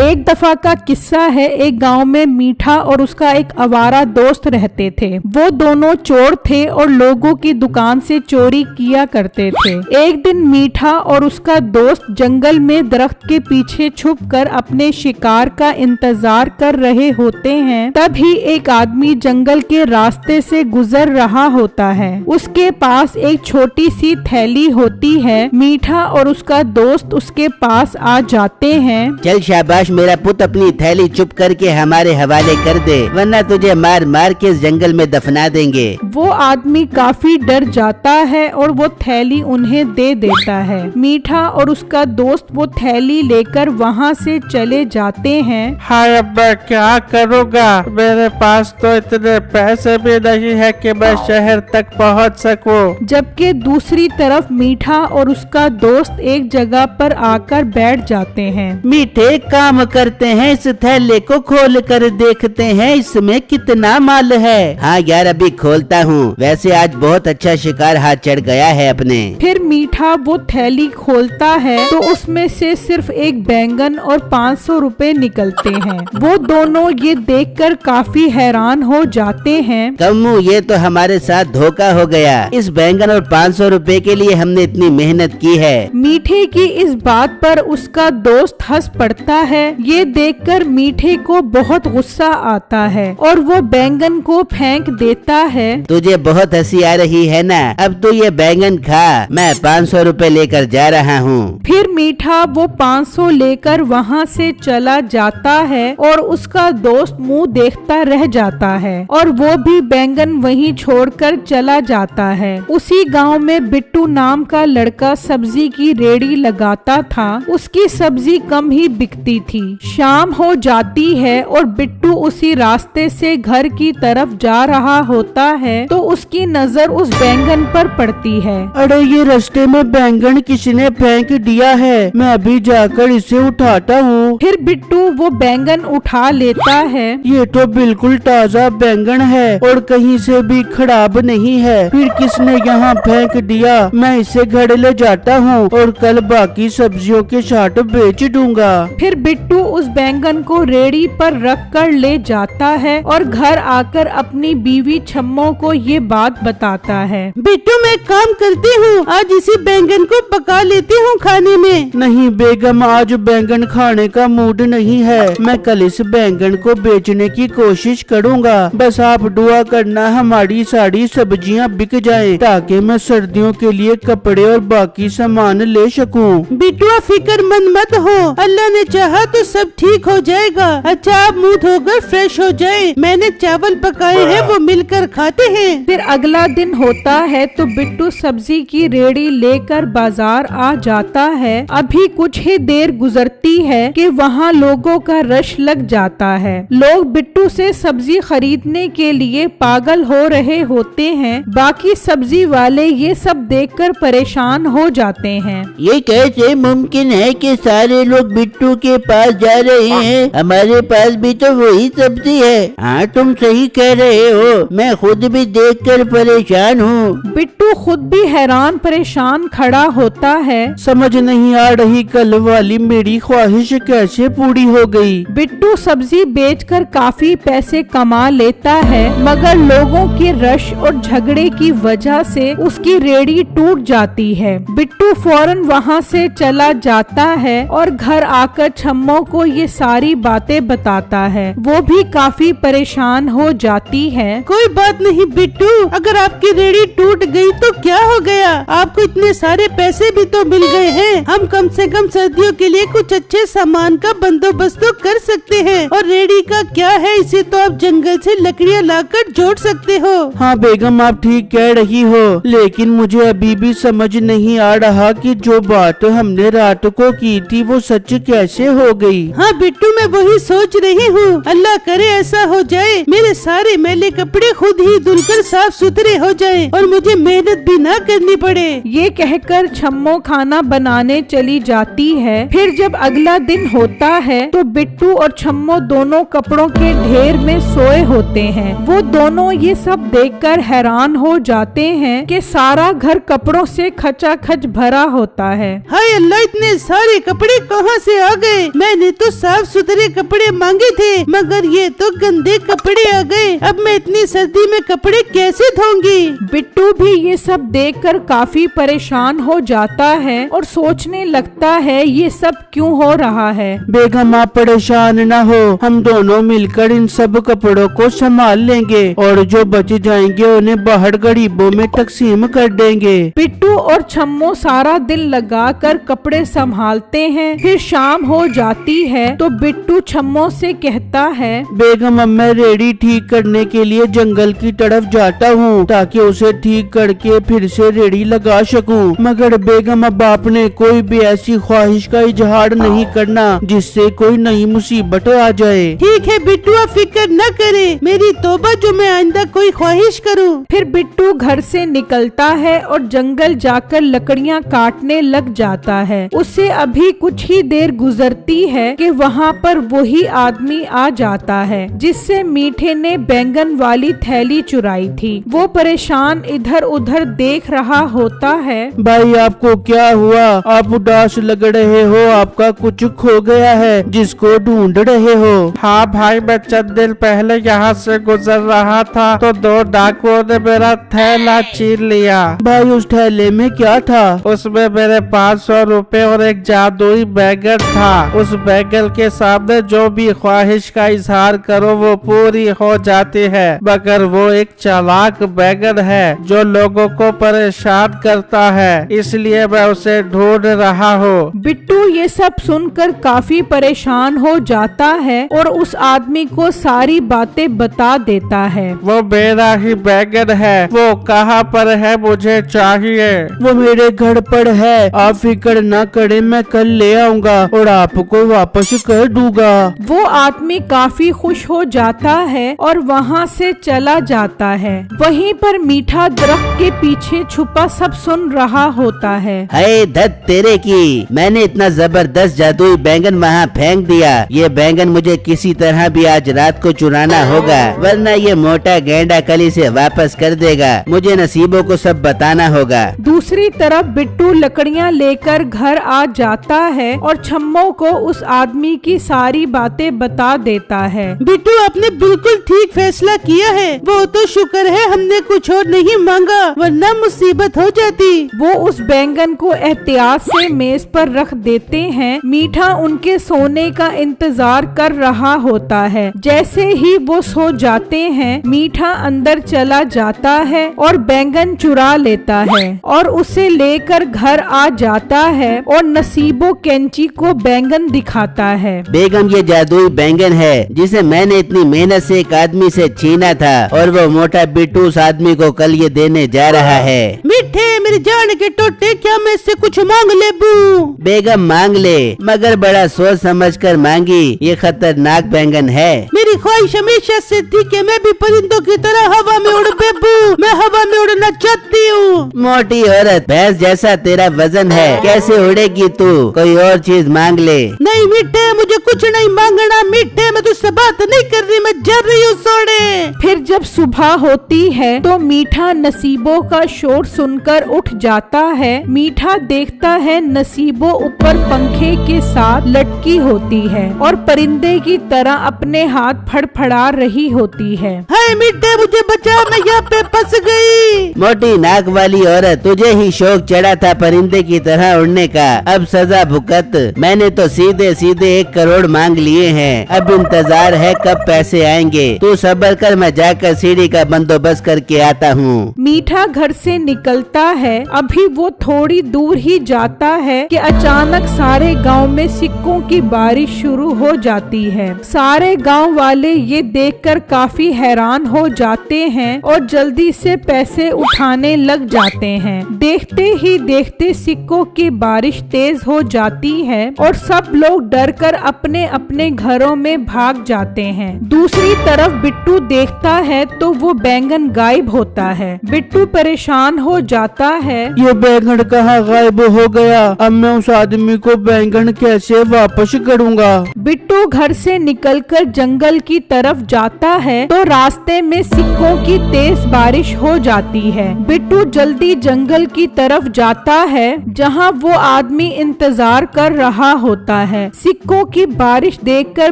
एक दफा का किस्सा है। एक गांव में मीठा और उसका एक आवारा दोस्त रहते थे। वो दोनों चोर थे और लोगों की दुकान से चोरी किया करते थे। एक दिन मीठा और उसका दोस्त जंगल में दरख्त के पीछे छुपकर अपने शिकार का इंतजार कर रहे होते हैं। तभी एक आदमी जंगल के रास्ते से गुजर रहा होता है। उसके पास एक छोटी सी थैली होती है। मीठा और उसका दोस्त उसके पास आ जाते हैं। चल शाबाश मेरा पुत, अपनी थैली चुप करके हमारे हवाले कर दे, वरना तुझे मार मार के इस जंगल में दफना देंगे। वो आदमी काफी डर जाता है और वो थैली उन्हें दे देता है। मीठा और उसका दोस्त वो थैली लेकर वहाँ से चले जाते हैं। हाय अब्बा, क्या करूँगा? मेरे पास तो इतने पैसे भी नहीं है कि मैं शहर तक पहुँच सकूं। जबकि दूसरी तरफ मीठा और उसका दोस्त एक जगह पर आकर बैठ जाते हैं। मीठे, काम करते हैं, इस थैले को खोल कर देखते हैं इसमें कितना माल है। हाँ यार, अभी खोलता हूँ। वैसे आज बहुत अच्छा शिकार हाथ चढ़ गया है अपने। फिर मीठा वो थैली खोलता है तो उसमें से सिर्फ एक बैंगन और 500 रुपए निकलते हैं। वो दोनों ये देखकर काफी हैरान हो जाते हैं। कम्मू, ये तो हमारे साथ धोखा हो गया। इस बैंगन और 500 रुपए के लिए हमने इतनी मेहनत की है। मीठे की इस बात पर उसका दोस्त हंस पड़ता है। ये देखकर मीठे को बहुत गुस्सा आता है और वो बैंगन को फेंक देता है। तुझे बहुत हंसी आ रही है ना? अब तो ये बैंगन खा, मैं 500 रुपए लेकर जा रहा हूँ। फिर मीठा वो 500 लेकर वहाँ से चला जाता है और उसका दोस्त मुंह देखता रह जाता है और वो भी बैंगन वहीं छोड़कर चला जाता है। उसी गांव में बिट्टू नाम का लड़का सब्जी की रेड़ी लगाता था। उसकी सब्जी कम ही बिकती थी। शाम हो जाती है और बिट्टू उसी रास्ते से घर की तरफ जा रहा होता है तो उसकी नजर उस बैंगन पर पड़ती है। अरे, ये रास्ते में बैंगन किसने फेंक दिया है? मैं अभी जाकर इसे उठाता हूँ। फिर बिट्टू वो बैंगन उठा लेता है। ये तो बिल्कुल ताज़ा बैंगन है और कहीं से भी खराब नहीं है। फिर किसने यहाँ फेंक दिया? मैं इसे घर ले जाता हूँ और कल बाकी सब्जियों के साथ बेच दूंगा। फिर बिट्टू उस बैंगन को रेड़ी पर रख कर ले जाता है और घर आकर अपनी बीवी छम्मो को ये बात बताता है। बिट्टू, मैं काम करती हूँ, आज इसी बैंगन को पका लेती हूँ खाने में। नहीं बेगम, आज बैंगन खाने का मूड नहीं है। मैं कल इस बैंगन को बेचने की कोशिश करूँगा। बस आप दुआ करना हमारी सारी सब्जियाँ बिक जाएं, ताकि मैं सर्दियों के लिए कपड़े और बाकी सामान ले सकूँ। बिट्टू, फिक्रमंद मत हो, अल्लाह ने चाहा तो सब ठीक हो जाएगा। अच्छा, आप मुंह धोकर फ्रेश हो जाएं। मैंने चावल पकाए हैं, वो मिलकर खाते हैं। फिर अगला दिन होता है तो बिट्टू सब्जी की रेड़ी लेकर बाजार आ जाता है। अभी कुछ ही देर गुजरती है कि वहाँ लोगों का रश लग जाता है। लोग बिट्टू से सब्जी खरीदने के लिए पागल हो रहे होते हैं। बाकी सब्जी वाले ये सब देखकर परेशान हो जाते हैं। ये कैसे मुमकिन है कि सारे लोग बिट्टू के पास जा रहे हैं? हमारे पास भी तो वही सब्जी है। हाँ, तुम सही कह रहे हो, मैं खुद भी देखकर परेशान हूँ। बिट्टू खुद भी हैरान परेशान खड़ा होता है। समझ नहीं आ रही कल वाली मेरी ख्वाहिश कैसे पूरी हो गई। बिट्टू सब्जी बेचकर काफी पैसे कमा लेता है, मगर लोगों के रश और झगड़े की वजह से उसकी रेड़ी टूट जाती है। बिट्टू फौरन वहाँ से चला जाता है और घर आकर छम्मो को ये सारी बातें बताता है। वो भी काफी परेशान हो जाती है। कोई बात नहीं बिट्टू, अगर आपकी रेड़ी टूट गई तो क्या हो गया? आपको इतने सारे पैसे भी तो मिल गए हैं। हम कम से कम सर्दियों के लिए कुछ अच्छे सामान का बंदोबस्त तो कर सकते हैं। और रेड़ी का क्या है, इसे तो आप जंगल से लकड़ियाँ लाकर जोड़ सकते हो। हाँ बेगम, आप ठीक कह रही हो, लेकिन मुझे अभी भी समझ नहीं आ रहा कि जो बात हमने रात को की थी वो सच कैसे हो हो गई। हाँ बिट्टू, मैं वही सोच रही हूँ, अल्लाह करे ऐसा हो जाए, मेरे सारे मैले कपड़े खुद ही धुलकर साफ सुथरे हो जाएं और मुझे मेहनत भी ना करनी पड़े। ये कहकर छम्मो खाना बनाने चली जाती है। फिर जब अगला दिन होता है तो बिट्टू और छम्मो दोनों कपड़ों के ढेर में सोए होते हैं। वो दोनों ये सब देखकर हैरान हो जाते हैं कि सारा घर कपड़ों से खचाखच भरा होता है। हाय अल्लाह, इतने सारे कपड़े कहाँ से आ गए? मैंने तो साफ सुथरे कपड़े मांगे थे, मगर ये तो गंदे कपड़े आ गए। अब मैं इतनी सर्दी में कपड़े कैसे धोऊंगी? बिट्टू भी ये सब देखकर काफी परेशान हो जाता है और सोचने लगता है ये सब क्यों हो रहा है। बेगम आप परेशान न हो, हम दोनों मिलकर इन सब कपड़ों को संभाल लेंगे और जो बच जाएंगे उन्हें बाहर गरीबों में तकसीम कर देंगे। बिट्टू और छम्मो सारा दिन लगाकर कपड़े संभालते हैं। फिर शाम हो जाती है तो बिट्टू छम्मो से कहता है, बेगम अब मैं रेडी ठीक करने के लिए जंगल की तरफ जाता हूँ ताकि उसे ठीक करके फिर से रेडी लगा सकूँ। मगर बेगम अब आपने कोई भी ऐसी ख्वाहिश का इजहार नहीं करना जिससे कोई नई मुसीबत आ जाए। ठीक है बिट्टू, आप फिक्र न करे, मेरी तौबा जो मैं आइंदा कोई ख्वाहिश करूँ। फिर बिट्टू घर से निकलता है और जंगल जाकर लकड़ियाँ काटने लग जाता है। उससे अभी कुछ ही देर गुजरती है कि वहाँ पर वही आदमी आ जाता है जिससे मीठे ने बैंगन वाली थैली चुराई थी। वो परेशान इधर उधर देख रहा होता है। भाई आपको क्या हुआ? आप उदास लग रहे हो, आपका कुछ खो गया है जिसको ढूंढ रहे हो? हाँ भाई, मैं चंद दिन पहले यहाँ से गुजर रहा था तो दो डाकुओं ने मेरा थैला छीन लिया। भाई उस थैले में क्या था? उसमें मेरे 500 रुपए और एक जादुई बैंगन था। उस बैंगन के सामने जो भी ख्वाहिश का इजहार करो वो पूरी हो जाती है, मगर वो एक चालाक बैंगन है जो लोगों को परेशान करता है, इसलिए मैं उसे ढूंढ रहा हूँ। बिट्टू ये सब सुनकर काफी परेशान हो जाता है और उस आदमी को सारी बातें बता देता है। वो मेरा ही बैंगन है, वो कहाँ पर है, मुझे चाहिए। वो मेरे घर पर है, आप फिक्र न करें, मैं कल ले आऊंगा और आपको वापस कर दूंगा। वो आदमी काफी खुश हो जाता है और वहाँ से चला जाता है। वहीं पर मीठा दरख्त के पीछे छुपा सब सुन रहा होता है। हाय धत तेरे की, मैंने इतना जबरदस्त जादुई बैंगन वहाँ फेंक दिया। ये बैंगन मुझे किसी तरह भी आज रात को चुराना होगा, वरना ये मोटा गेंडा कल इसे वापस कर देगा। मुझे नसीबों को सब बताना होगा। दूसरी तरफ बिट्टू लकड़ियाँ लेकर घर आ जाता है और छम्मो को उस आदमी की सारी बातें बता देता है। बिट्टू आपने बिल्कुल ठीक फैसला किया है, वो तो शुक्र है हमने कुछ और नहीं मांगा, वरना मुसीबत हो जाती। वो उस बैंगन को एहतियात से मेज पर रख देते हैं। मीठा उनके सोने का इंतजार कर रहा होता है। जैसे ही वो सो जाते हैं, मीठा अंदर चला जाता है और बैंगन चुरा लेता है और उसे लेकर घर आ जाता है और नसीबो कैंची को बैंगन दिखाता है। बेगम ये जादुई बैंगन है जिसे मैंने इतनी मेहनत से एक आदमी से छीना था और वो मोटा बिट्टू उस आदमी को कल ये देने जा रहा है। मीठे मेरे जान के टोटे, क्या मैं इससे कुछ मांग ले? बू बेगम मांग ले, मगर बड़ा सोच समझ कर मांगी, ये खतरनाक बैंगन है। मेरी ख्वाहिश हमेशा से थी कि मैं भी परिंदों की तरह हवा में उड़ बेबू, मैं हवा में उड़ना चाहती हूँ। मोटी औरत, भैंस जैसा तेरा वजन है, कैसे उड़ेगी तू? कोई और चीज मांग ले। नहीं मीठे, मुझे कुछ नहीं मांगना। मीठे, मैं तुझसे बात नहीं कर रही, मैं जा रही हूँ सोने। फिर जब सुबह होती है तो मीठा नसीबों का शोर सुनकर उठ जाता है। मीठा देखता है नसीबो ऊपर पंखे के साथ लटकी होती है और परिंदे की तरह अपने हाथ फड़फड़ा रही होती है। हाय मीठे, मुझे बचा, मैं यहाँ पे फंस गई। मोटी नाक वाली औरत, तुझे ही शौक चढ़ा था परिंदे की तरह उड़ने का, अब सजा भुगत। मैंने तो सीधे सीधे 1 करोड़ मांग लिए हैं, अब इंतजार है कब पैसे आएंगे। तू सब्र कर, मैं जाकर सीढ़ी का बंदोबस्त करके आता हूँ। मीठा घर से निकलता है। अभी वो थोड़ी दूर ही जाता है कि अचानक सारे गांव में सिक्कों की बारिश शुरू हो जाती है। सारे गांव वाले ये देखकर काफी हैरान हो जाते हैं और जल्दी से पैसे उठाने लग जाते हैं। देखते ही देखते सिक्कों की बारिश तेज हो जाती है और सब लोग डरकर अपने अपने घरों में भाग जाते हैं। दूसरी तरफ बिट्टू देखता है तो वो बैंगन गायब होता है। बिट्टू परेशान हो जाता है। ये बैंगन कहाँ गायब हो गया? अब मैं उस आदमी को बैंगन कैसे वापस करूँगा? बिट्टू घर से निकलकर जंगल की तरफ जाता है तो रास्ते में सिक्कों की तेज बारिश हो जाती है। बिट्टू जल्दी जंगल की तरफ जाता है जहां वो आदमी इंतजार कर रहा होता है। सिक्कों की बारिश देखकर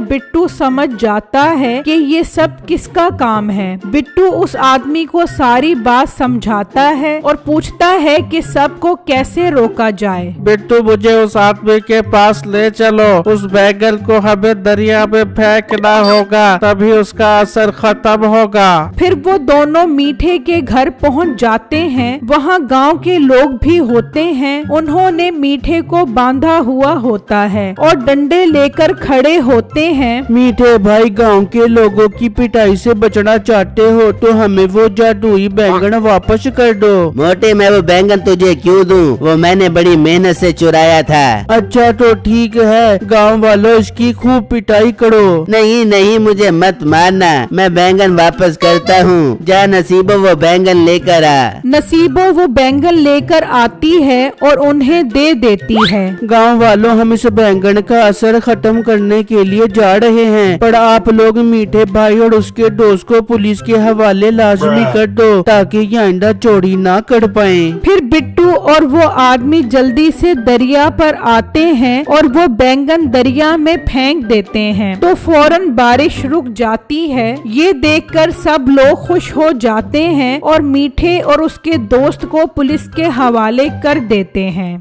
बिट्टू समझ जाता है कि ये सब किसका काम है। बिट्टू उस आदमी को सारी बात समझाता है और पूछता है कि सबको कैसे रोका जाए। बिट्टू मुझे उस आदमी के पास ले चलो। उस बैंगन को हमें दरिया में फेंकना होगा, तभी उसका असर खत्म होगा। फिर वो दोनों मीठे के घर पहुंच जाते हैं। वहाँ गांव के लोग भी होते हैं। उन्होंने मीठे को बांधा हुआ होता है और डंडे लेकर खड़े होते हैं। मीठे भाई, गांव के लोगों की पिटाई से बचना चाहते हो तो हमें वो जादुई बैंगन वापस कर दो। मोटे, मैं वो बैंगन तुझे क्यों दूं? वो मैंने बड़ी मेहनत से चुराया था। अच्छा तो ठीक है, गांव वालों इसकी खूब पिटाई करो। नहीं नहीं, मुझे मत मारना, मैं बैंगन वापस करता हूँ। जा नसीबो वो बैंगन लेकर आ। नसीबो वो बैंगन लेकर आती है और उन्हें दे देती है। गांव वालों, हम इस बैंगन का असर खत्म करने के लिए जा रहे हैं, पर आप लोग मीठे भाई और उसके दोस्त को पुलिस के हवाले लाजमी कर दो ताकि ये आइंदा चोरी ना कर पाए। फिर बिट्टू और वो आदमी जल्दी से दरिया पर आते हैं और वो बैंगन दरिया में फेंक देते हैं तो फौरन बारिश रुक जाती है। ये देखकर सब लोग खुश हो जाते हैं और मीठे और उसके दोस्त को पुलिस के हवाले कर देते हैं।